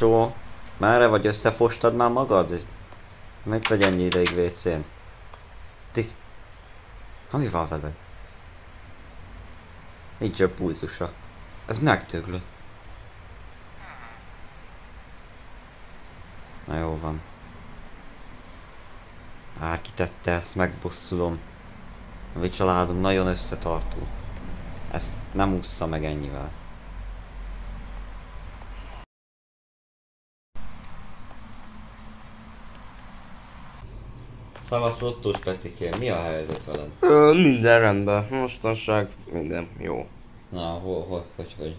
Csó, merre vagy, összefostad már magad? Miért vagy ennyi ideig WC-n? Ti? Ha mi van veled? Nincs a pulzusa. Ez megdöglött. Na jó van. Bárki tette, ezt megbosszulom. A mi családom nagyon összetartó. Ezt nem ússza meg ennyivel. Szavasz Lottós Petikém, mi a helyzet veled? Minden rendben, mostanság minden jó. Na, hogy?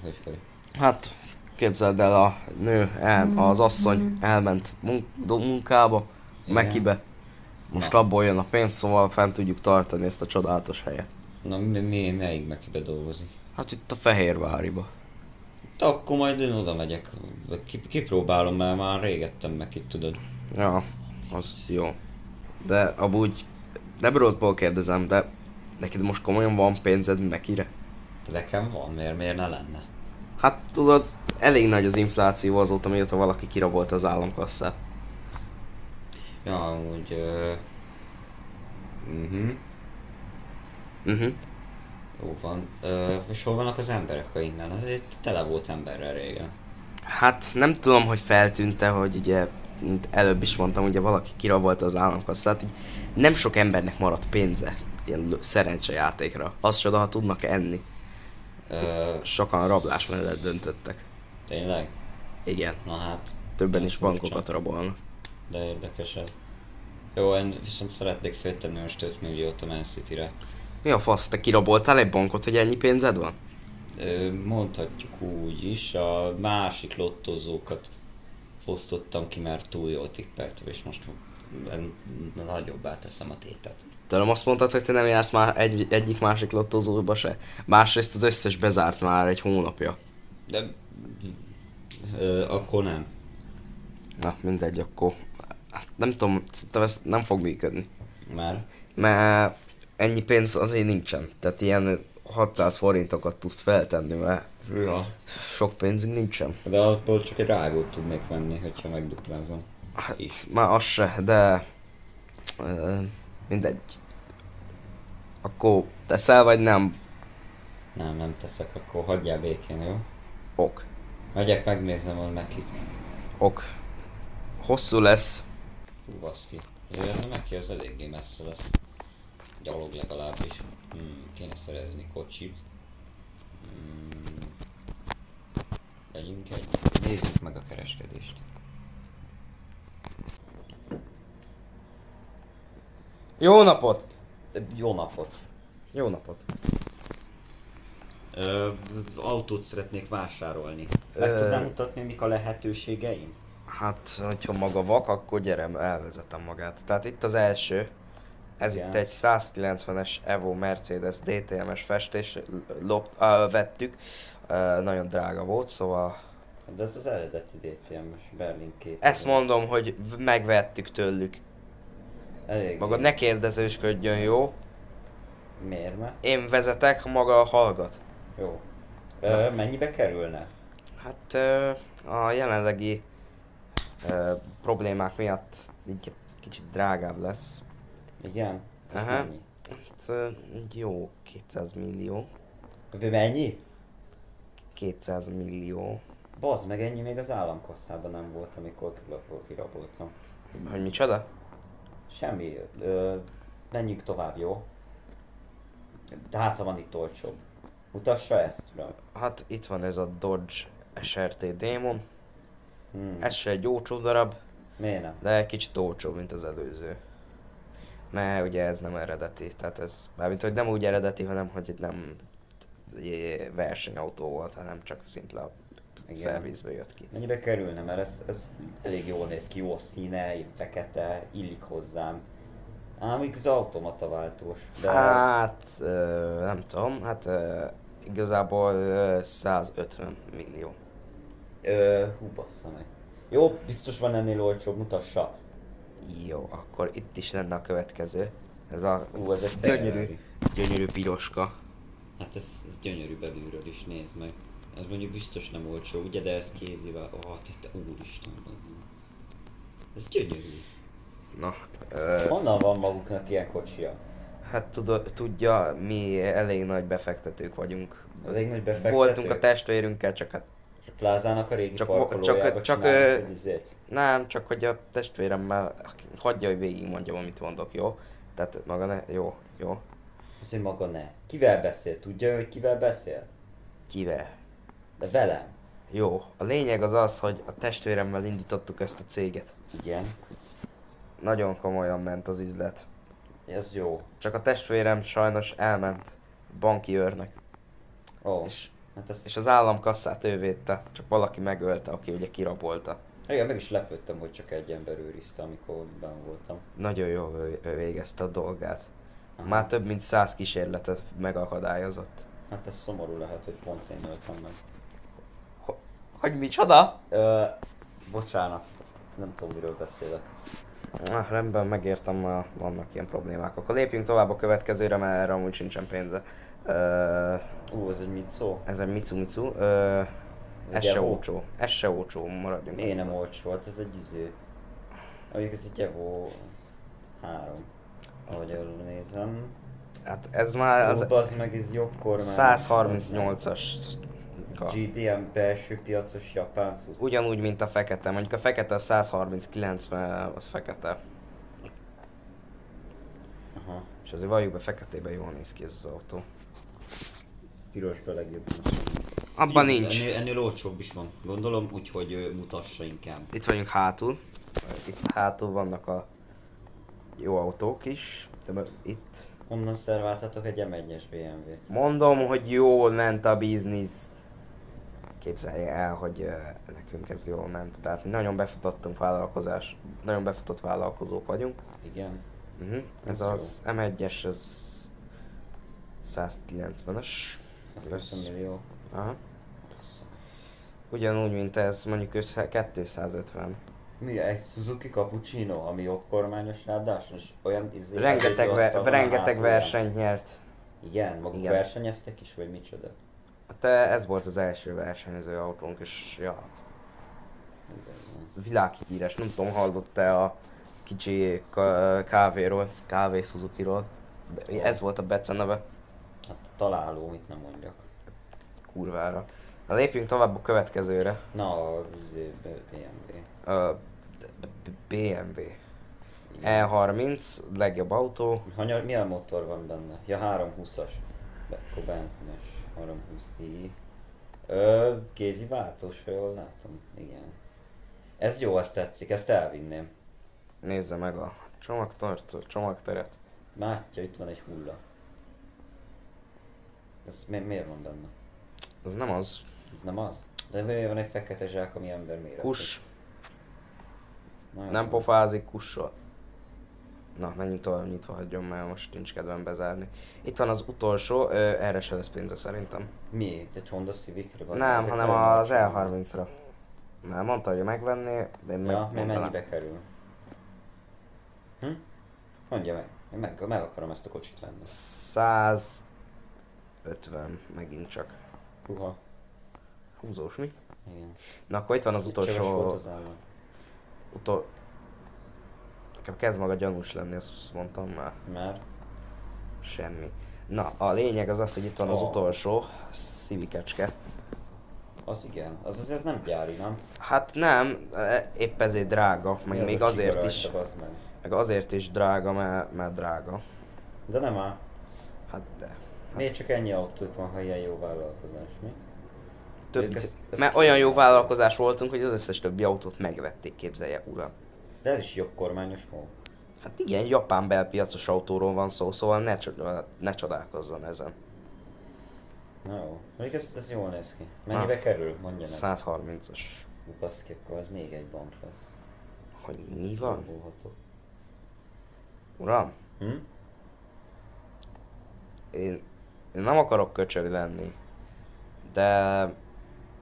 Hát képzeld el, a nő, az asszony elment munkába, Mekibe. Most Na. abból jön a pénz, szóval fent tudjuk tartani ezt a csodálatos helyet. Na, melyik Mekibe dolgozik? Hát itt a Fehérváriba. De akkor majd én oda megyek. Kipróbálom, mert már régettem meg itt, tudod. Ja, az jó. De amúgy nem rosszból kérdezem, de neked most komolyan van pénzed Mekire? Nekem van, miért ne lenne? Hát tudod, elég nagy az infláció azóta, mióta valaki kirabolta az államkasszát. Ja, amúgy... Jó van. És hol vannak az emberek, ha innen? Ez itt tele volt emberrel régen. Hát nem tudom, hogy feltűnte, hogy ugye, mint előbb is mondtam, ugye valaki kirabolta az államkasszát, így nem sok embernek maradt pénze ilyen szerencsejátékra. Az csoda, ha tudnak enni. Sokan rablás mellett döntöttek. Tényleg? Igen, Na hát, többen ez is furcsa. bankokat rabolnak. De érdekes ez. Jó, én viszont szeretnék föltenni most 5 milliót a Man City-re. Mi a fasz, te kiraboltál egy bankot, hogy ennyi pénzed van? Mondhatjuk úgy is, a másik lottózókat fosztottam ki, mert túl jól tippeltem, és most nagyobbá teszem a tétet. Tudom, azt mondtad, hogy te nem jársz már egyik másik lottózóba se. Másrészt az összes bezárt már egy hónapja. De... akkor nem. Na, mindegy, akkor... Hát nem tudom, szerintem ez nem fog működni. Már? Mert ennyi pénz azért nincsen. Tehát ilyen 600 forintokat tudsz feltenni, mert Ja. sok pénzünk nincsen. De abból csak egy rágót tudnék venni, hogyha megduplázom. Hát Is. már az se, de... mindegy. Akkor teszel vagy nem? Nem teszek, akkor hagyjál békén, jó? Ok. Megyek, megnézem a Mekit. Ok. Hosszú lesz. Hú, baszki. Azért ez a Meki, ez eléggé messze lesz. Gyalog legalábbis. Kéne szerezni kocsit. Vegyünk egy. Nézzük meg a kereskedést. Jó napot! Jó napot! Jó napot. Autót szeretnék vásárolni. Meg tudnám mutatni, mik a lehetőségeim? Hát, hogyha maga vak, akkor gyere, elvezetem magát. Tehát itt az első. Ez Igen. itt egy 190-es Evo Mercedes DTM-es festés, vettük. Nagyon drága volt, szóval... De ez az eredeti DTM-es Berlin 2. Ezt mondom, hogy megvettük tőlük. Elég. Maga ne kérdezősködjön, jó? Miért ne? Én vezetek, maga hallgat. Jó. Mennyibe kerülne? Hát a jelenlegi problémák miatt így kicsit drágább lesz. Igen? Ez Aha. mennyi? Hát, jó 200 millió. Mennyi? 200 millió. Bazd meg, ennyi még az államkasszában nem volt, amikor kiraboltam. Hogy micsoda? Semmi. Menjünk tovább, jó? De hát, ha van itt olcsóbb. Mutassa ezt, uram. Hát itt van ez a Dodge SRT Demon. Hmm. Ez se egy olcsó darab, Miért nem? de egy kicsit olcsóbb, mint az előző. Mert ugye ez nem eredeti, tehát ez, mármint hogy nem úgy eredeti, hanem hogy nem versenyautó volt, hanem csak szimpla Igen. szervizbe jött ki. Mennyibe kerülne, mert ez elég jól néz ki, jó a színe, fekete, illik hozzám. Ám még az automata váltós, de... Hát, nem tudom, hát igazából 150 millió. Hú, bassza meg. Jó, biztos van ennél olcsóbb, mutassa. Jó, akkor itt is lenne a következő. Ez a Ez egy gyönyörű piroska. Hát ez gyönyörű belülről is, nézd meg. Ez mondjuk biztos nem olcsó, ugye, de ez kézivel, te úristen, ez gyönyörű. Na, Honnan van maguknak ilyen kocsia? hát tudja, mi elég nagy befektetők vagyunk. Elég nagy befektetők? Voltunk a testvérünkkel, csak hát És a plázának a régi Csak- parkolójába csak- csinálnak egy izét? nem, csak hogy a testvéremmel hagyja, hogy végigmondjam, amit mondok, jó? Tehát maga ne, jó. Azt, hogy maga ne. Kivel beszél? Tudja, hogy kivel beszél? Kivel? De velem. Jó, a lényeg az az, hogy a testvéremmel indítottuk ezt a céget. Igen. Nagyon komolyan ment az üzlet. Ez jó. Csak a testvérem sajnos elment banki őrnek. Ó. És, Hát ez... és az államkasszát ő védte, csak valaki megölte, aki ugye kirabolta. Igen, meg is lepődtem, hogy csak egy ember őrizte, amikor benn voltam. Nagyon jól ő végezte a dolgát. Aha. Már több mint 100 kísérletet megakadályozott. Hát ez szomorú lehet, hogy pont én öltem meg. Hogy micsoda? Bocsánat. Nem tudom, miről beszélek. Rendben, megértem, vannak ilyen problémák. Akkor lépjünk tovább a következőre, mert erre amúgy sincsen pénze. Ez egy mit szó? Ez egy Mitsu. Ez Egy se Evo? olcsó. Ez se olcsó, maradjunk. Én nem olcsó volt, ez egy izé. Mondjuk ez egy Evo 3. Ahogy jól nézem. Hát ez már az Az meg ez jobb kormány. 138-as. Ez GDM belső piacos japán cucc. Ugyanúgy, mint a fekete. Mondjuk a fekete a 139, mert az fekete. Aha. És azért valljuk be, feketében jól néz ki ez az autó. Pirosba legjobb. Abban nincs. Ennél olcsóbb is van. Gondolom, úgyhogy mutassa inkább. Itt vagyunk hátul. Itt hátul vannak a jó autók is. De itt Honnan szerváltatok egy M1-es BMW-t? mondom, hogy jól ment a biznisz. Képzelje el, hogy nekünk ez jól ment. Tehát mi nagyon befutottunk nagyon befutott vállalkozók vagyunk. Igen. Ez Ez az M1-es, ez 190-es. 120 millió. Aha. Ugyanúgy, mint ez, mondjuk 250. Mi egy Suzuki Cappuccino, ami jobb kormányos ráadásul, és olyan izé... Rengeteg versenyt nyert. Igen, maguk Igen. versenyeztek is, vagy micsoda? Hát ez volt az első versenyző autónk, és ja, világhíres. Nem tudom, hallott-e a kicsi kávéról, kávé Suzuki-ról. Ez volt a beceneve, Hát találó, mit nem mondjak. kurvára. Na, lépjünk tovább a következőre. Na, a izé, BMW. A BMW. E30, legjobb autó. Milyen motor van benne? Ja, 320-as. Akkor benzines. 320i. Kézi váltós, ha jól látom. Igen. Ez jó, ezt tetszik, ezt elvinném. Nézze meg a csomagteret. Mátya, itt van egy hulla. Ez miért van benne? Ez nem az. Ez nem az? De miért van egy fekete zsák, ami ember méretű? Kus. Nagyon Nem jó. pofázik, kussol. Na, menjünk tovább, nyitva hagyjon, mert most nincs kedvem bezárni. Itt van az utolsó, erre se lesz pénze szerintem. Mi? Egy Honda Civic-re? Nem, hanem az E30-ra. Nem, mondta, hogy megvenné, de én Ja, mondta, mennyibe kerül? Mondja meg. Én meg akarom ezt a kocsit venni. 150 megint csak. Puha. Húzós mi? Igen. Na akkor itt van az Csöves volt utolsó... az állam. Nekem kezd maga gyanús lenni, ezt mondtam már. Mert? Semmi. Na, a lényeg az az, hogy itt van az Oh. utolsó Civicecske. Az igen. Az azért nem gyári, nem? Hát nem, épp ezért drága, Mi meg az még a azért csiga is. rajta, bazd meg? Meg azért is drága, mert drága. De nem áll. Hát de. Miért csak ennyi autók van, ha ilyen jó vállalkozás, mi? Több, ezt mert olyan jó kívánják. vállalkozás voltunk, hogy az összes többi autót megvették, képzelje uram. De ez is jobb kormányos volt. Hát igen, japán belpiacos autóról van szó, szóval ne csodálkozzon ezen. Na jó. Mondjuk ez jól néz ki. Mennyibe kerül? Mondja meg. 130-as. Baszki, akkor ez még egy bank lesz. Hogy mi van? Fogható. Uram, én nem akarok köcsög lenni, de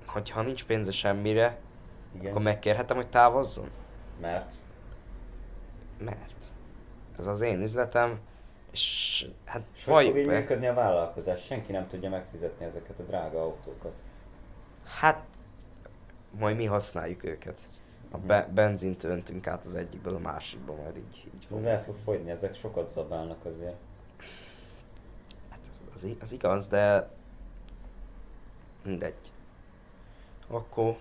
hogyha nincs pénze semmire, Igen. akkor megkérhetem, hogy távozzon? Mert? Mert ez az én üzletem, és hát És hogy fog valljuk így be. működni a vállalkozás? Senki nem tudja megfizetni ezeket a drága autókat. Hát, majd mi használjuk őket. A benzint öntünk át az egyikből a másikba, majd így Ez el fog fogyni, ezek sokat zabálnak azért. Hát az igaz, de... Mindegy. Akkor...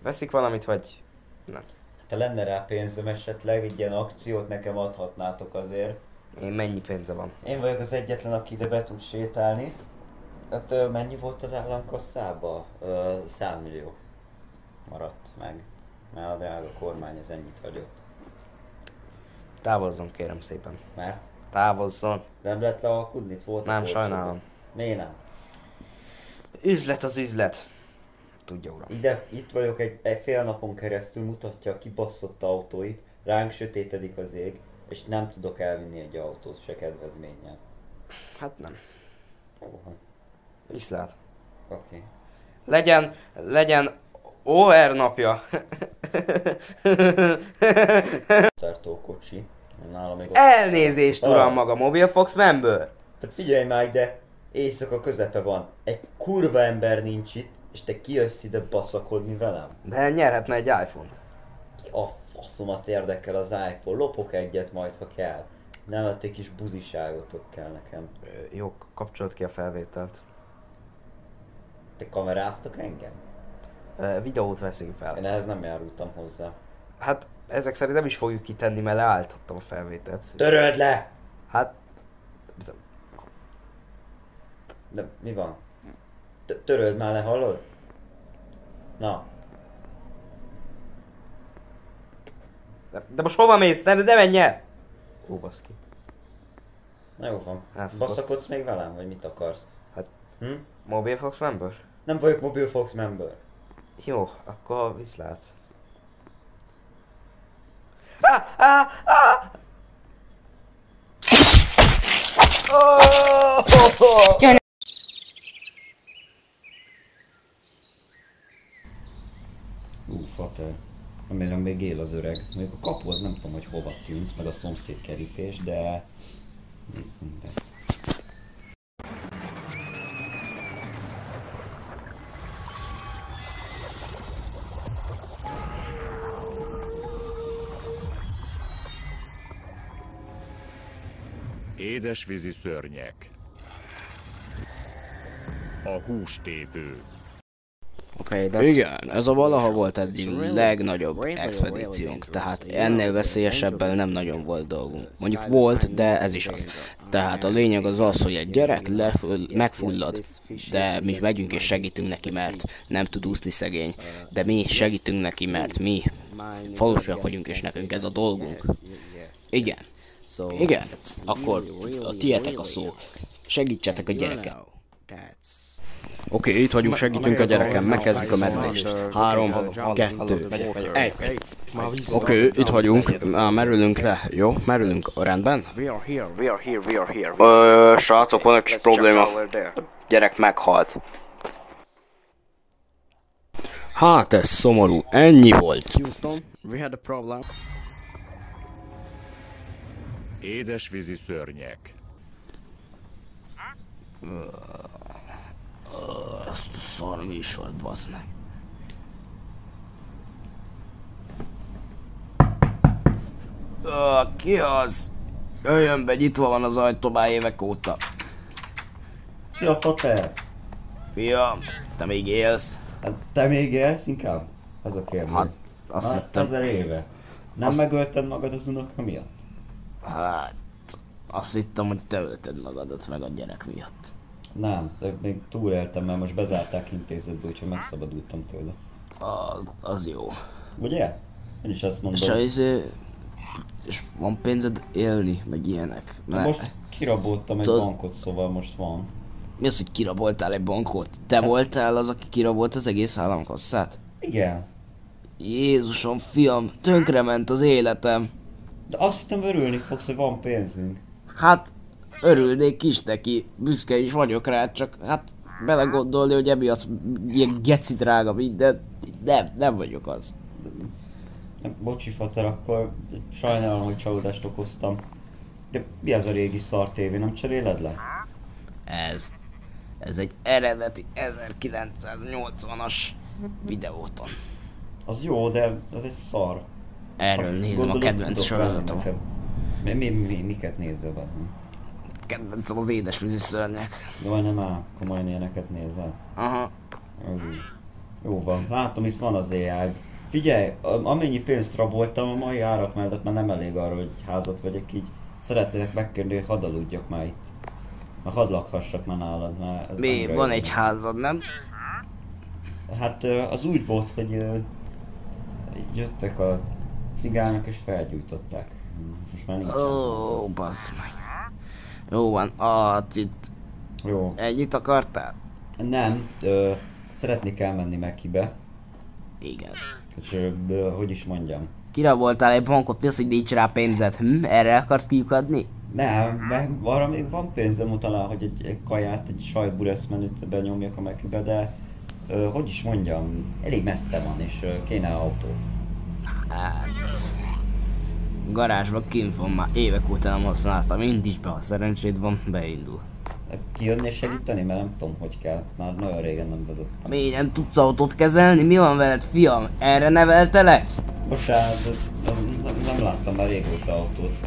Veszik valamit, vagy... Nem. Ha lenne rá pénzem esetleg, egy ilyen akciót nekem adhatnátok azért. Én mennyi pénze van? Én vagyok az egyetlen, aki ide be tud sétálni. Hát mennyi volt az államkasszába? 100 millió maradt meg. Mert a drága kormány ez ennyit hagyott. Távozzon, kérem szépen. Mert? Távozzon. Nem lehet lealkudni? Itt volt Nem, sajnálom. Miért nem? Üzlet az üzlet. Tudja, uram. Itt vagyok egy fél napon keresztül, mutatja a kibaszott autóit, ránk sötétedik az ég, és nem tudok elvinni egy autót se kedvezménnyel. Hát nem. Jó, Viszlát. oké. Legyen OR napja. Tartókocsi. Nálam még Elnézést, uram, maga Mobilfox member. Tehát figyelj már ide, éjszaka közepe van, egy kurva ember nincs itt, és te kijössz ide baszakodni velem? De nyerhetne egy iPhone-t. Ki a faszomat érdekel az iPhone, lopok egyet majd, ha kell. Nem, egy kis buziságotok kell nekem. Jó, kapcsolt ki a felvételt. Te kameráztok engem? Videót veszünk fel. Én ehhez nem járultam hozzá. Hát ezek szerint nem is fogjuk kitenni, mert leálltattam a felvételt. Töröld le! Hát... De mi van? Töröld már le, hallod? Na. De most hova mész? Ne menj el! Ó, baszki. Na jó van. Elfogott. Baszakodsz még velem, vagy mit akarsz? Hát... Hm? Mobilfox member? Nem vagyok Mobilfox member. Jó, akkor viszlát. Fater. Remélem még él az öreg. Még a kapu az nem tudom, hogy hova tűnt, meg a szomszéd kerítés, de... Nézzünk be. Édesvízi szörnyek. A hústépő. Igen, ez a valaha volt eddig legnagyobb expedíciónk, tehát ennél veszélyesebbel nem nagyon volt dolgunk. Mondjuk volt, de ez is az. Tehát a lényeg az az, hogy egy gyerek megfullad, de mi megyünk és segítünk neki, mert nem tud úszni szegény. De mi segítünk neki, mert mi falusiak vagyunk és nekünk ez a dolgunk. Igen. Igen, akkor a tietek a szó. Segítsetek a gyereket. Oké, itt vagyunk, segítünk a gyereken, megkezdjük a merülést. 3, 2, 1. Oké, itt vagyunk, merülünk le, jó? Merülünk, rendben? Srácok, van egy kis probléma. A gyerek meghalt. Hát ez szomorú, ennyi volt. Édesvízi szörnyek. Ezt a szar műsort, bazd meg. Ki az? Jöjjön be, nyitva van az ajtó már évek óta. Szia, Fater! Fiam, te még élsz? Hát te még élsz inkább? Az a kérdés. Hát, azt hittem. 1000 éve. Nem megölted magad az unoka miatt? Hát, azt hittem, hogy te ölted magadat meg a gyerek miatt. Nem, de még túléltem, mert most bezárták intézetbe, úgyhogy megszabadultam tőle. Az jó. Ugye? Én is azt mondom. És van pénzed élni, meg ilyenek? Most kiraboltam egy bankot, szóval most van. Mi az, hogy kiraboltál egy bankot? Te voltál az, aki kirabolt az egész államkasszát? Igen. Jézusom, fiam, tönkrement az életem. De azt hittem örülni fogsz, hogy van pénzünk. Hát, örülnék is neki, büszke is vagyok rá, csak hát belegondolni, hogy emiatt ilyen geci drága minden, nem vagyok az. Bocsi, Fater, akkor sajnálom, hogy csalódást okoztam. De mi az a régi szar tévé, nem cseréled le? Ez egy eredeti 1980-as videóton. Az jó, de az egy szar. Erről nézem a kedvenc sorozatom. Miket nézel, bazdmeg? Kedvencem az édesvízi szörnyek. Jaj, nem áll, komolyan ilyeneket nézel. Aha. Jó van, látom, itt van az AI. Figyelj, amennyi pénzt raboltam a mai árak mellett, már nem elég arra, hogy házat vegyek így. Szeretnék megkérni, hogy hadd aludjak már itt. Már hadd lakhassak már nálad, már ez Mi, van egy házad, nem? Hát az úgy volt, hogy jöttek a cigányok és felgyújtották. Most már nincs. Ó, bassz meg. Jó van, itt Jó. együtt akartál? Nem, szeretnék elmenni Mekibe. Igen. És hogy is mondjam. Kiraboltál egy bankot, mi az, hogy nincs rá pénzed? Erre akarsz kiukadni? Nem, mert arra még van pénzem utána, hogy egy kaját, egy sajtburesz menüt benyomjak a Mekibe, de hogy is mondjam, elég messze van és kéne autó. Hát... Garázsban kint van, már évek óta nem használtam, indíts be, ha szerencséd van, beindul. Kijönnél segíteni, mert nem tudom, hogy kell. Már nagyon régen nem vezettem. Mi, nem tudsz autót kezelni? Mi van veled, fiam? Erre neveltelek? Bocsánat, nem láttam már régóta autót.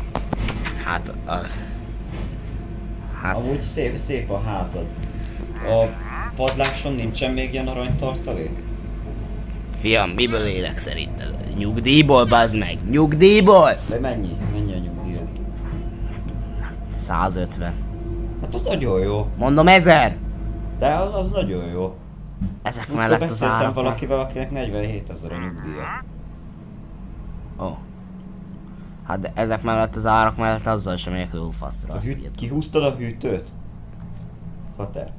Hát, Amúgy szép a házad. A padláson nincsen még ilyen aranytartalék? Fiam, miből élek szerinted? Nyugdíjból, bazd meg! Nyugdíjból! De mennyi? Mennyi a nyugdíjad? 150. Hát az nagyon jó. Mondom 1000! De az nagyon jó. Ezek Múltkor mellett az beszéltem árak. valakivel, akinek 47 000 a nyugdíja. Ó. Hát de ezek mellett az árak mellett azzal sem megyek lófaszra, azt írtam. Kihúztad a hűtőt? Fater.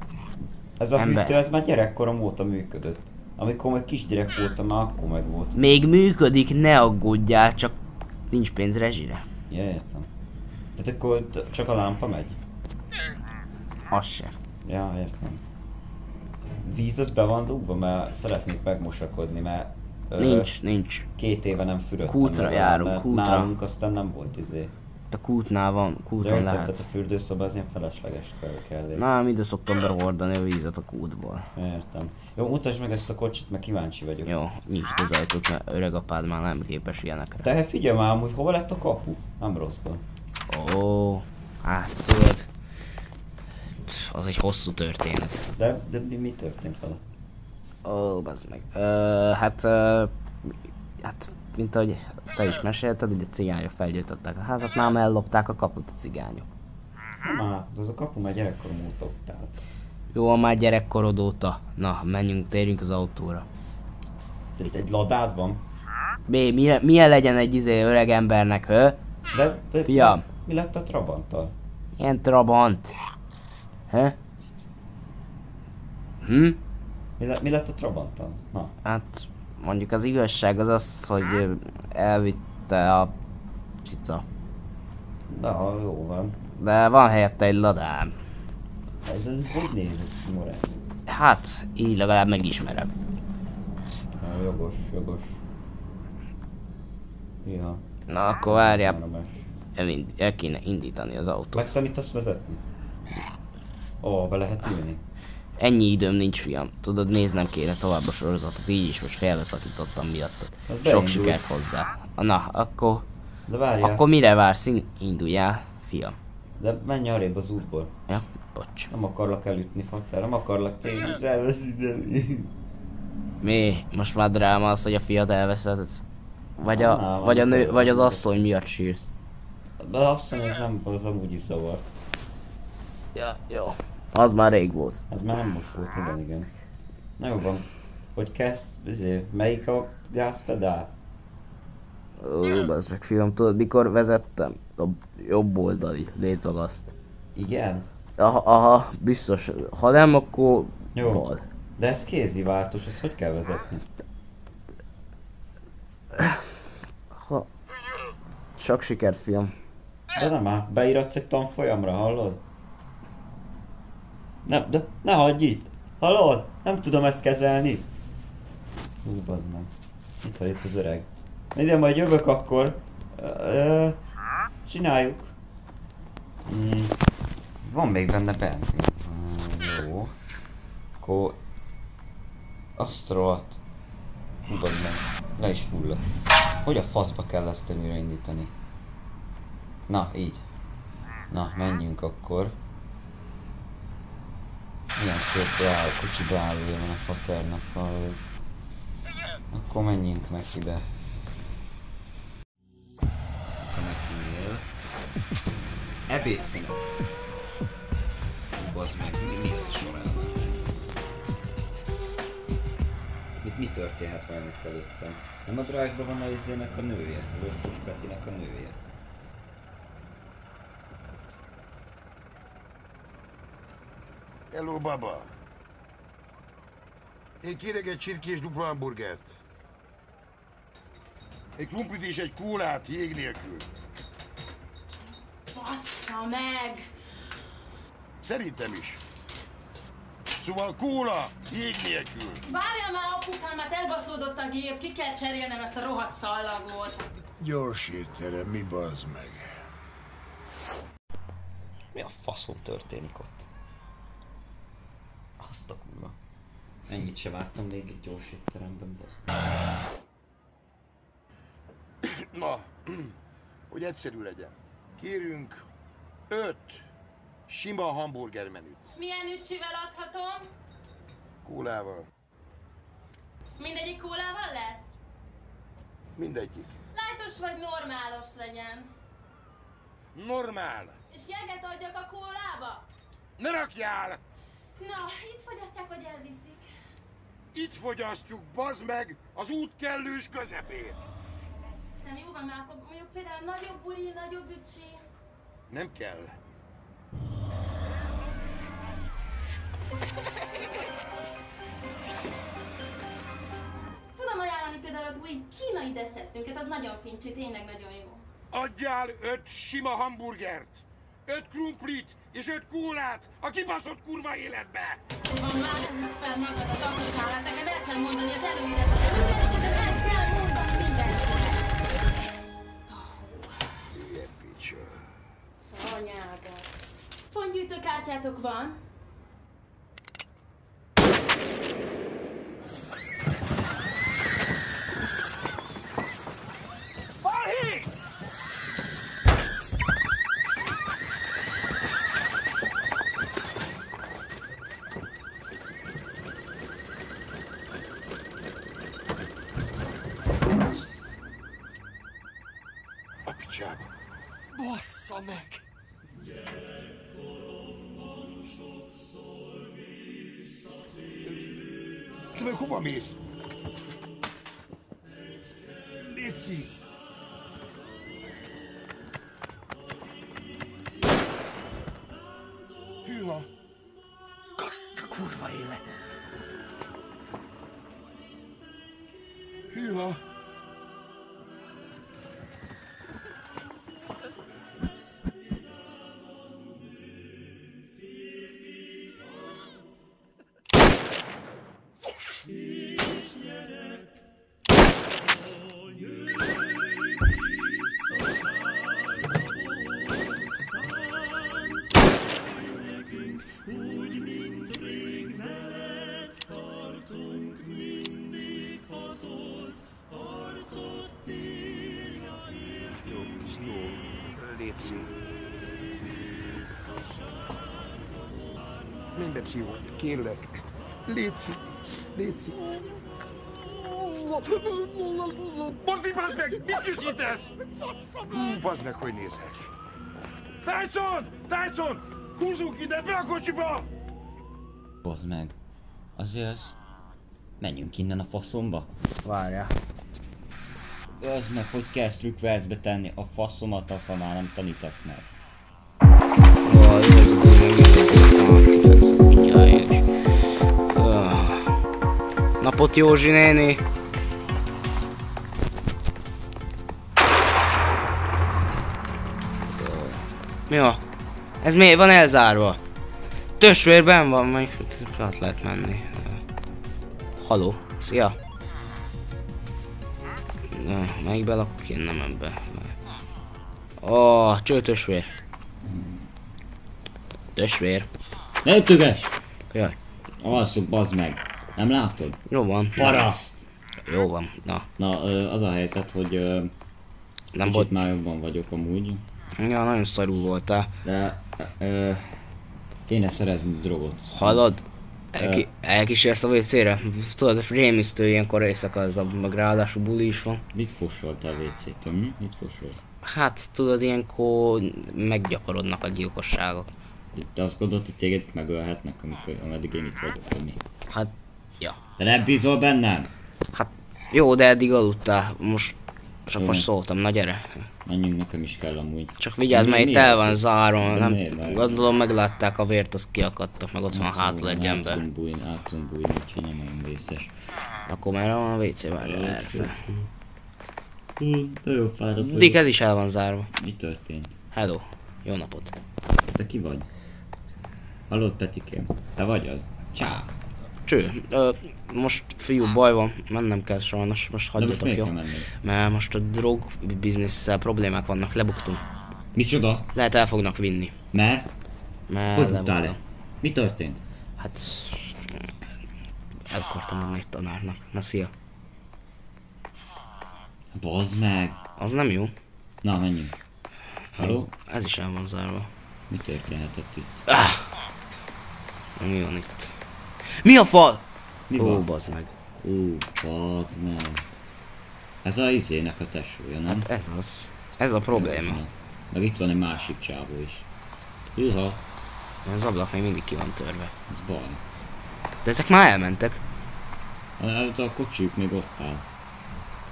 Ez a Ember. hűtő, ez már gyerekkorom óta működött. Amikor meg kisgyerek voltam, már akkor meg volt. Még működik, ne aggódjál, csak nincs pénz rezsire. Ja, értem. Tehát akkor csak a lámpa megy? Az sem. Ja, értem. Víz az be van dugva, mert szeretnék megmosakodni, mert... Nincs. 2 éve nem fürödtem. Kútra legalább, járunk, mert kútra. Nálunk aztán nem volt izé. A kútnál van, Ja, kúton értem, lehet. tehát a fürdőszoba az ilyen felesleges kell. Nem, ide szoktam behordani a vízet a kútból. Értem. Jó, mutasd meg ezt a kocsit, mert kíváncsi vagyok. Jó, nyisd az ajtót, mert öregapád már nem képes ilyenekre. Te figyelj már, hogy hova lett a kapu? Nem rosszban. Ó, hát tudod. Az egy hosszú történet. De mi történt vele? Ó, bazd meg. Hát, mint ahogy te is mesélted, ugye a cigányok felgyújtották a házat, már ellopták a kaput a cigányok. Már, de az a kapu már gyerekkorom óta ott állt. Jó, már gyerekkorod óta. Na, menjünk, térjünk az autóra. Egy ladád van? Milyen legyen egy öreg embernek, hő? De Fiam. Mi lett a Trabanttal? Ilyen Trabant. Hő? Mi lett a Trabanttal? Na. Hát, mondjuk az igazság az az, hogy elvitte a cica. Na, jó van. De van helyette egy ladám. De hogy néz ez ki, Morán? Hát, így legalább megismerem. Jogos. Ja. Na, akkor várjál. Áramás. El kéne indítani az autót. Megtanítasz vezetni? Ó, be lehet ülni. Ennyi időm nincs, fiam. Tudod, néznem kéne tovább a sorozatot, így is most felveszakítottam miattad. Az Sok beindult. sikert hozzá. Na, akkor... De várjál. Akkor mire vársz? Induljál, fiam. De menj arrébb az útból. Ja, bocs. Nem akarlak elütni, Fater. Nem akarlak téged is elveszíteni. Mi? Most már dráma az, hogy a fiat elveszedsz? Vagy Nem, vagy a nem nő, akarom. vagy az asszony miatt sírsz? De azt mondja, ez nem, az amúgy is zavar. Ja, jó. Az már rég volt. Ez már nem most volt, igen. Na jó van. Hogy kezd, melyik a gázpedál? Ó, bazd meg, fiam, tudod, mikor vezettem? A jobb oldali, nézd meg azt. Igen? Aha, biztos. Ha nem, akkor Jó. bal. De ez kézi váltós, ezt hogy kell vezetni? Sok sikert, fiam. De nem már, beiratsz egy tanfolyamra, hallod? Ne hagyj itt! Hallod? Nem tudom ezt kezelni. Hú, bazd meg. Itt van itt az öreg. Ide majd jövök akkor. Csináljuk. Van még benne benzin. Jó. Akkor... Azt rohadt. Hú, bazd meg. Le is fulladt. Hogy a faszba kell ezt újraindítani? Na, így. Na, menjünk akkor. Ilyen szép kocsi beállója van a faternak valahogy. Akkor menjünk Mekibe. Akkor Mekinél. Ebédszünet. Bazd meg, mi ez a sorában? Mi történhet vajon itt előttem? Nem a Drive-ban van a izének a nője? A Lókus Petinek a nője? Hello, baba. Én kérek egy csirkés dupla hamburgert. Egy krumplit és egy kólát jég nélkül. Bassza meg! Szerintem is. Szóval kóla jég nélkül. Várja már, apukám, mert elbaszódott a gép, ki kell cserélnem ezt a rohadt szallagót. Gyors étterem, mi bazd meg? Mi a faszom történik ott? Azt a kurva. Ennyit se vártam végig egy gyors étteremben, bazd. Na, hogy egyszerű legyen. Kérünk 5 sima hamburger menüt. Milyen ücsivel adhatom? Kólával. Mindegyik kólával lesz? Mindegyik. Lájtos vagy normálos legyen? Normál. És jeget adjak a kólába? Ne rakjál! Na, itt fogyasztják, vagy elviszik? Itt fogyasztjuk, bazd meg, az út kellős közepén. Nem jó van már, akkor mondjuk például nagyobb buri, nagyobb ücsé. Nem kell. Tudom ajánlani például az új kínai desszertünket, az nagyon fincsi, tényleg nagyon jó. Adjál 5 sima hamburgert, 5 krumplit és 5 kólát a kibaszott kurva életbe! Van már, húzd fel magadat, apukálát, neked el kell mondani az előírásokat, el kell mondani mindenkinek. Hülye picsa. Anyádat. Fontgyűjtőkártyátok van? Balhé! A picsába. Bassza meg! Te meg hova mész? Léci! Hűha! Azt a kurva éle! Hűha! Léci. Minden pszichó, kérlek. Léci. Léci. Mondd, bazd meg! Mit csüszítesz? Bazd meg, hogy nézek. Tyson! Tyson! Húzzunk ide, be a kocsiba! Bazd meg. Azért... Menjünk innen a faszomba. Várjál. Bazd meg, hogy kell trükkvercbe tenni a faszomat, apa, már nem tanítasz meg. Ó, jó, ez a búj meg mindig kifejezem mindjárt én is. Napot, Józsi néni! Mi van? Ez miért van elzárva? Tösvérben van, majd át lehet menni. Haló, szia! Melyikbe lakok én? Nem ebbe. Ó, csőtösvér. Tösvér. Ne ütöges! Jaj, Alszok, bazd meg. Nem látod? Jó van. Paraszt! Jó van. Na. Na, az a helyzet, hogy Nem kicsit volt. már jobban vagyok amúgy. Ja, nagyon szarú voltál. De kéne szerezni drogot. Hallod? Elkísérsz a WC-re? Tudod, rémisztő ilyenkor éjszaka ez a, meg ráadásul buli is van. Mit fosoltál a WC-től? Hm? Mit fosolt? Hát tudod, ilyenkor meggyakorodnak a gyilkosságok. Te azt gondolod, hogy téged itt megölhetnek, ameddig én itt vagyok, vagy mi? Hát, ja. Te nem bízol bennem? Hát, jó, de eddig aludtál. Most csak Jó. most szóltam, na gyere. Menjünk, nekem is kell amúgy. Csak vigyázz, Mi- mert mi itt el az, van hogy- zárva. De Nem, miért várj? gondolom meglátták a vért, azt kiakadtak, meg ott van hátul egy ember. Át tudom bújni, úgyhogy nem olyan vészes. Akkor merre van a WC? Várj, erre fel. De jó fáradt Dick, vagyok. ez is el van zárva. Mi történt? Hello. Jó napot. Te ki vagy? Hallod, Petikém? Te vagy az? Csá! Cső, most fiú, baj van, mennem kell sajnos, most De most hagyjatok, miért jó? kell menned? Mert most a drog bizniszsel problémák vannak, lebuktunk. Micsoda? Lehet el fognak vinni. Mert? Mert Hogy buktál lebuktam. le? Mi történt? Hát... El akartam adni egy tanárnak. Na szia. Bazd meg! Az nem jó. Na, menjünk. Halló? Ez is el van zárva. Mi történhetett itt? Mi van itt? Mi a fal? Mi Ó, van? bazd meg. Bazd meg. Ez a izének a tesója, nem? Hát ez az. Ez a probléma. Meg itt van egy másik csávó is. Hűha, Az ablak még mindig ki van törve. ez baj. De ezek már elmentek. Hát a kocsiuk még ott áll.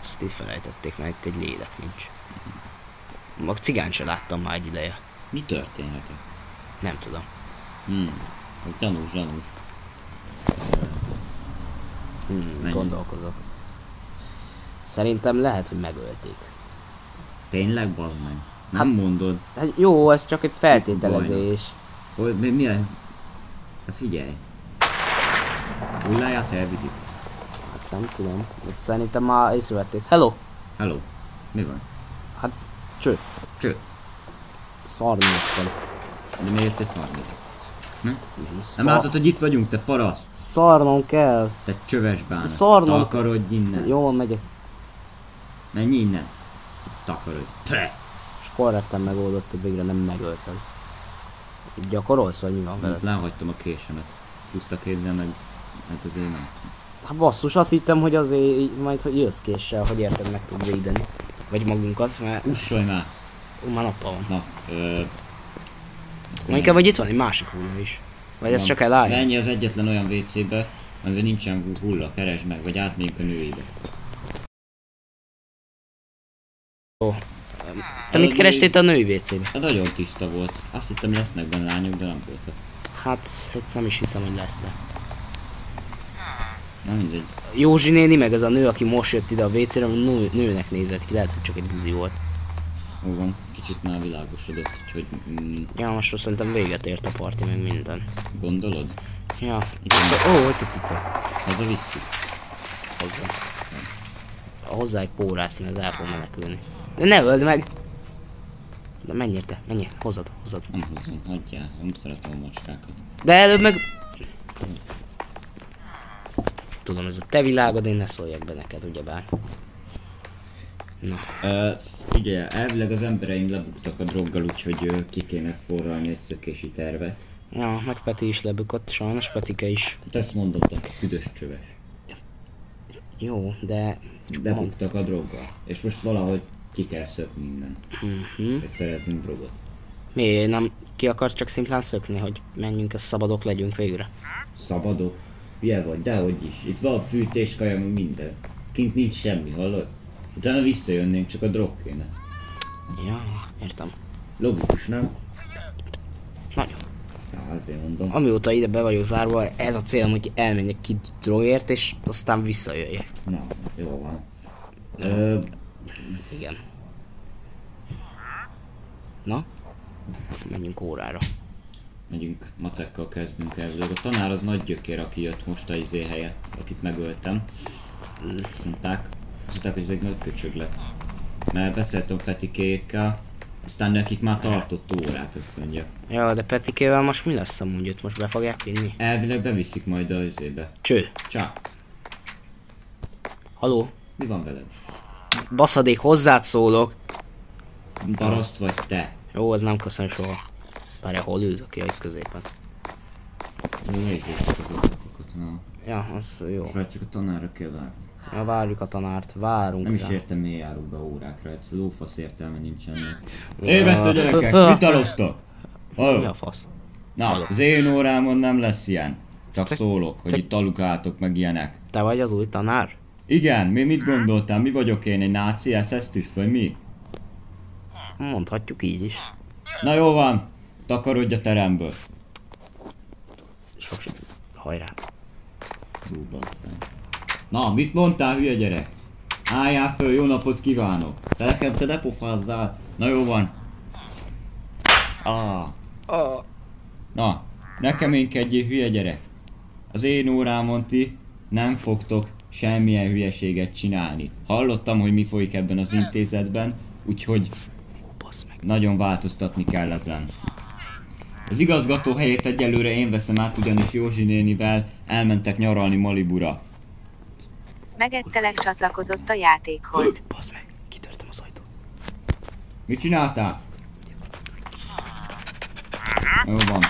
Azt itt felejtették, mert itt egy lélek nincs. Mag cigányt se láttam már egy ideje. Mi történhetett? Nem tudom. Ez gyanús. Menjünk. Gondolkozok. Szerintem lehet, hogy megölték. Tényleg, bazd meg? Nem mondod. Hát jó, ez csak egy feltételezés. Hogy mi a... Hát figyelj. Hulláját elvigyük. Hát nem tudom. Itt szerintem már észrevették. Hello! Hello. Mi van? Hát, cső. Cső. Szarni jöttem. De miért jöttél szarni? Nem látod, hogy itt vagyunk, te paraszt? Szarnom kell. Te csöves bánat. Szarnom- Takarodj innen. Jó, van, megyek. Menj innen. Takarodj. Te! És korrekten megoldottad, végre nem megölted. Gyakorolsz, vagy mi van veled? Lehagytam a késemet. Puszta kézzel meg... Hát azért nem. Hát basszus, azt hittem, hogy azért majd hogy jössz késsel, hogy érted meg tud védeni. Vagy magunkat, mert Ussolj már! már nappal van. Na, Mondjuk, vagy itt van egy másik hulla is. Vagy ez csak elállni? Menj az egyetlen olyan WC-be, amiben nincsen hulla, keresd meg, vagy átmegyünk a nőibe. Te mit kerestél a női WC-be? Hát nagyon tiszta volt. Azt hittem lesznek benne lányok, de nem voltak. Hát, nem is hiszem, hogy lesz, de... Na mindegy. Józsi néni, meg ez a nő, aki most jött ide a WC-re, nőnek nézett ki, lehet, hogy csak egy buzi volt. Ó van, kicsit már világosodott, úgyhogy Ja, most szerintem véget ért a parti, meg minden. gondolod? Ja, Igen. cica, hogy a cica? Hazavisszük? Hozzá. Hozzá egy pórász, mert ez el fog menekülni. De ne öld meg! De menjél te, menjél, hozzad. Nem hozom, hagyjál, nem szeretem a macskákat. De előbb meg... Tudom, ez a te világod, én ne szóljak be neked, ugyebár. Na, Ugye, elvileg az embereim lebuktak a droggal, úgyhogy ki kéne forralni egy szökési tervet. ja, meg Peti is lebukott, sajnos Petike is. Hát ezt mondottak, büdös csöves. Jó, de... Lebuktak a droggal, és most valahogy ki kell szökni innen. És szerezzünk drogot. Mi, nem ki akar csak szimplán szökni, hogy menjünk, és szabadok legyünk végre? Szabadok? Hülye vagy, dehogy is. Itt van fűtés, kaja, meg minden. Kint nincs semmi, hallod? Utána visszajönnénk, csak a drog kéne. Ja, értem. Logikus, nem? Nagyon. Ja, azért mondom. Amióta ide be vagyok zárva, ez a célom, hogy elmenjek ki drogért, és aztán visszajöjjek. Na, jó van. Igen. Na? Menjünk órára. Megyünk, matekkal kezdünk elvileg. A tanár az nagy gyökér, aki jött most a izé helyett, akit megöltem. Azt mondták, hogy ez egy nagy köcsög lett. Mert beszéltem a Petikékkel, Aztán nekik már tartott órát, azt mondja. Ja, de Petikével most mi lesz amúgy? Őt most be fogják vinni? Elvileg beviszik majd a izébe. Cső. Csá. Haló? Mi van veled? Baszadék, hozzád szólok. Paraszt vagy te? Jó, ez nem köszön soha. Várjál, hol ültök ki itt középen? Nézzék azokat a katonát. Ja, az jó. Vagy csak a tanárra kell várni. Ja, várjuk a tanárt, várunk. Nem is rá. értem, miért járunk be órákra, egy lófasz értelme nincsen. Évesztő gyerekek, mit aloztok? Mi Halló? a fasz? Na, az én órámon nem lesz ilyen. Csak szólok, hogy itt alukáltok meg ilyenek. Te vagy az új tanár? Igen, mi mit gondoltál? Mi vagyok én? Egy náci SS tiszt, vagy mi? Mondhatjuk így is. Na jó van, takarodj a teremből. Sos... Hajrá. Hú, bassz meg. Na, mit mondtál, hülye gyerek? Álljál föl, jó napot kívánok. Te nekem te ne pofázzál. Na jó van. Na, ne keménykedjél, hülye gyerek. Az én órámon ti nem fogtok semmilyen hülyeséget csinálni. Hallottam, hogy mi folyik ebben az intézetben, úgyhogy nagyon változtatni kell ezen. Az igazgató helyét egyelőre én veszem át, ugyanis Józsi nénivel elmentek nyaralni Malibura. Megettelek csatlakozott a játékhoz. Bazd meg, kitörtem az ajtót. Mit csináltál? Jó van.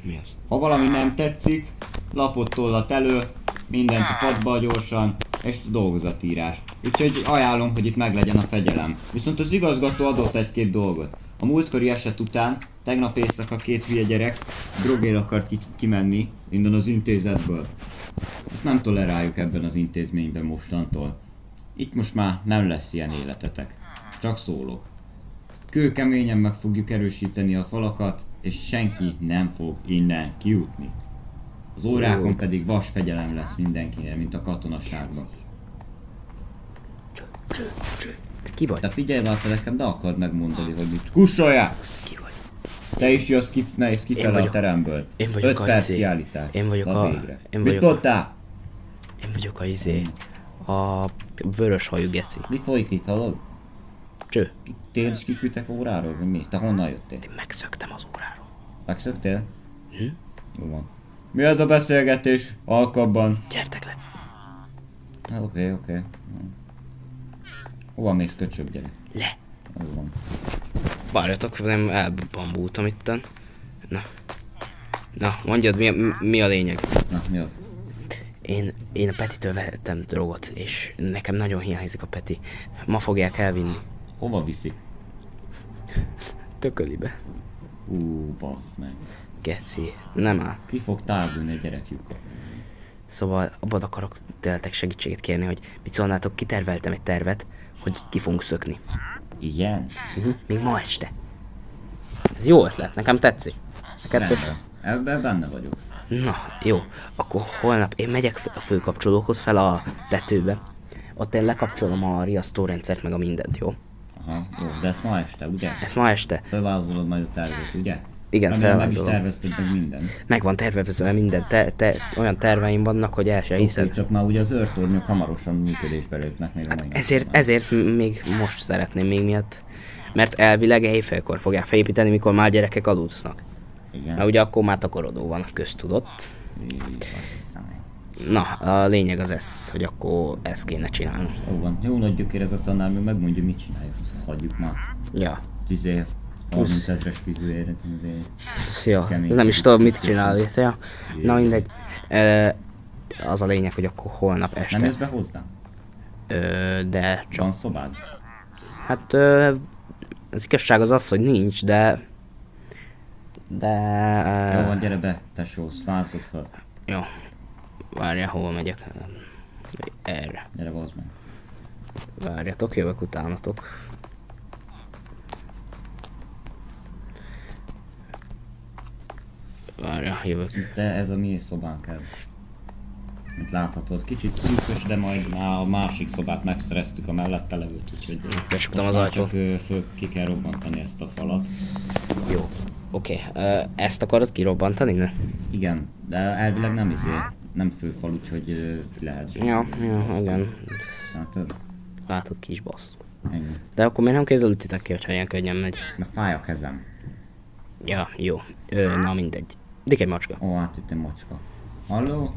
Mi az? Ha valami nem tetszik, lapot tollat elő, mindent a padba gyorsan, és dolgozatírás. Úgyhogy ajánlom, hogy itt meglegyen a fegyelem. Viszont az igazgató adott egy-két dolgot. A múltkori eset után, tegnap éjszaka két hülye gyerek drogért akart kimenni innen az intézetből. Ezt nem toleráljuk ebben az intézményben mostantól. Itt most már nem lesz ilyen életetek. Csak szólok. Kőkeményen meg fogjuk erősíteni a falakat, és senki nem fog innen kijutni. Az órákon pedig vasfegyelem lesz mindenkinél, mint a katonaságban. Te ki vagy? Te figyelj rá, te nekem ne akard megmondani, hogy mit kussolják! Ki vagy? Te is jössz ki, mész kifele a teremből. Én vagyok 5 a perc izé. kiállítás. Én vagyok Na a... végre. Én Mit vagyok mondtál? Én vagyok a izé. A vörös hajú geci. Mi folyik itt, hallod? Cső. Téged is kiküldtek óráról, vagy mi? Te honnan jöttél? Én megszöktem az óráról. Megszöktél? Jó van. Mi ez a beszélgetés alkabban? Gyertek le. Oké. Hova mész, köcsög, gyerek? Le. Jó van. Várjatok, nem elbambultam itten. Na, mondjad, mi a lényeg? Na, mi az? Én a Petitől vettem drogot, és nekem nagyon hiányzik a Peti. Ma fogják elvinni. Hova viszik? Tökölibe. Bassz meg. Geci. Nem áll. Ki fog tágulni a gyerekjukkat? Szóval abban akarok tőletek segítséget kérni, hogy mit szólnátok, kiterveltem egy tervet, hogy ki fogunk szökni. Igen? Még ma este. Ez jó ötlet, nekem tetszik. Neked is? Rendben. Ebben benne vagyok. Na, jó. Akkor holnap én megyek a főkapcsolókhoz fel a tetőbe. Ott én lekapcsolom a riasztórendszert meg a mindent, jó? Aha, jó, de ezt ma este, ugye? Ez ma este. Felvázolod majd a tervet, ugye? Igen, remélem meg is felvázolom. tervezted meg mindent. Meg van tervezve minden. Olyan terveim vannak, hogy el se hiszed. Csak már ugye az őrtornyok hamarosan működésbe lépnek még a mai Ezért még most szeretném még miatt. Mert elvileg éjfélkor fogják felépíteni, mikor már gyerekek aludsznak. Igen. Mert ugye akkor már takarodó van, köztudott. Na, a lényeg az ez, hogy akkor ezt kéne csinálni. Jó van, jó nagy gyökér ez a tanár, mert megmondja, mit csináljuk, hagyjuk már. Ja. 30 000-es fizőért. Ja, nem is tudom mit csinálni. Ja. Na mindegy. Az a lényeg, hogy akkor holnap este. Nem jössz be hozzám? De csak... Van szobád? Hát az igazság az, hogy nincs, de... Jó van, gyere be, tesó, fázod fel. Jó. Várjál, hol megyek? Erre. Gyere, hozd meg. Várjatok, jövök utánatok. Várjál, jövök. Te ez a mi szobánk ez. Mint láthatod, kicsit szűkös, de majd már a másik szobát megszereztük a mellette levőt, úgyhogy besugtam az ajtót. Csak ki kell robbantani ezt a falat. Jó. Oké. Ezt akarod kirobbantani, ne? Igen, de elvileg nem főfal, úgyhogy lehet. Ja, igen. Látod? Látod, kis bassz. Ennyi. De akkor miért nem kézzelütitek ki, hogyha ilyen könnyen megy? Mert fáj a kezem. Ja, jó. Na mindegy. Dik egy macska. Ó, hát itt egy macska. Halló?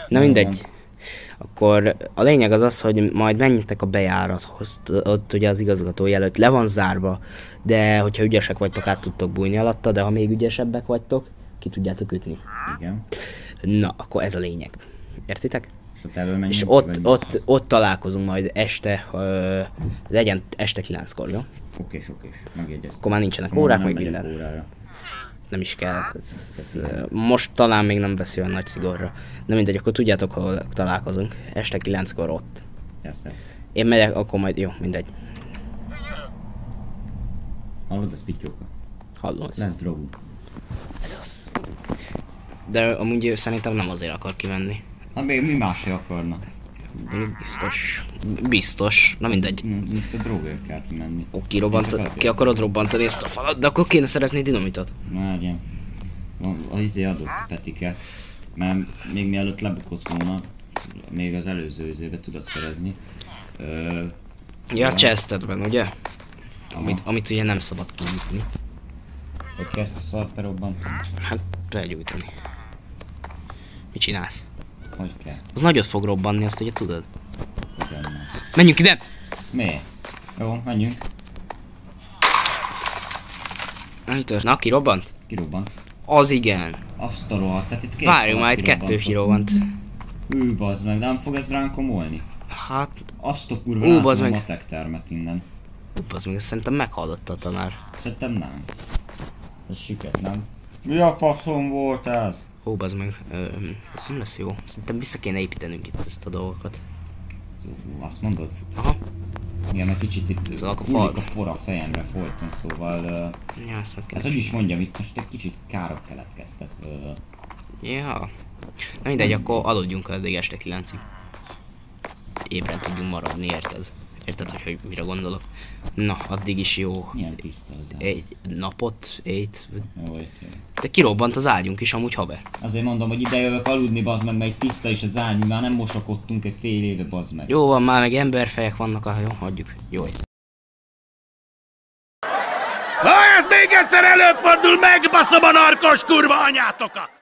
Na mindegy. Akkor a lényeg az az, hogy majd menjetek a bejárathoz. Ott ugye az igazgató jelölt le van zárva, de hogyha ügyesek vagytok, át tudtok bújni alatta, de ha még ügyesebbek vagytok, ki tudjátok ütni. Igen. Na, akkor ez a lényeg. Értitek? És ott elő És ott találkozunk majd este, legyen este 9-kor, jó? Okés, megjegyeztem. Akkor már nincsenek órák, nem meg minden. órára. Nem is kell. Most talán még nem veszi olyan nagy szigorra. De mindegy, akkor tudjátok, hol találkozunk. Este 9-kor ott. Yes. Én megyek, akkor majd jó, mindegy. Hallod, ez pittyóka? Hallom. Lesz drogunk. Ez az. De amúgy szerintem nem azért akar kimenni. Hát még mi másra akarna? Biztos. Na mindegy. Itt a drogért kell kimenni. Ki akarod robbantani ezt a falat, de akkor kéne szerezni dinamitot. Na legyen. Az izé adott Petike. Mert még mielőtt lebukott volna, még az előző izébe tudod szerezni. Ja, chestedben, ugye? Amit ugye nem szabad kinyitni. Hogy kezd a szart berobbantani? Hát, felgyújtani. Mit csinálsz? Hogy kell? Az nagyot fog robbanni, azt ugye tudod? Ugyan. Menjünk ide! Mi? Jó, menjünk. Na, kirobbant? Kirobbant. Az igen. Azt a rohadt, tehát itt két. Várjunk már, itt 2 kirobbant. Bazd meg, nem fog ez ránk komolni? Hát... Azt a kurva látom bazd a meg. matek termet innen. Bazd meg, ezt szerintem meghallotta a tanár. Szerintem nem. Ez süket, nem? Mi a faszom volt ez? Bazd meg, ez nem lesz jó. Szerintem vissza kéne építenünk itt ezt a dolgokat. Azt mondod? Aha. Igen, mert kicsit itt hullik a por a fejemre folyton, szóval... Ja, ezt meg kell. Hát hogy is mondjam, itt most egy kicsit károk keletkeztek. Ja. Na mindegy, akkor aludjunk addig este 9-ig. Ébren tudjunk maradni, érted? Érted, hogy mire gondolok? Na, addig is jó. Milyen tiszta az egy napot, Jó. De kirobbant az ágyunk is amúgy, haver. Azért mondom, hogy ide jövök aludni, bazd meg, mert tiszta is az ágy, már nem mosakodtunk egy fél éve, bazd meg. Jó van, már meg emberfejek vannak, jó, hagyjuk. Jó. Ha ez még egyszer előfordul, megbaszom a narkos kurva anyátokat!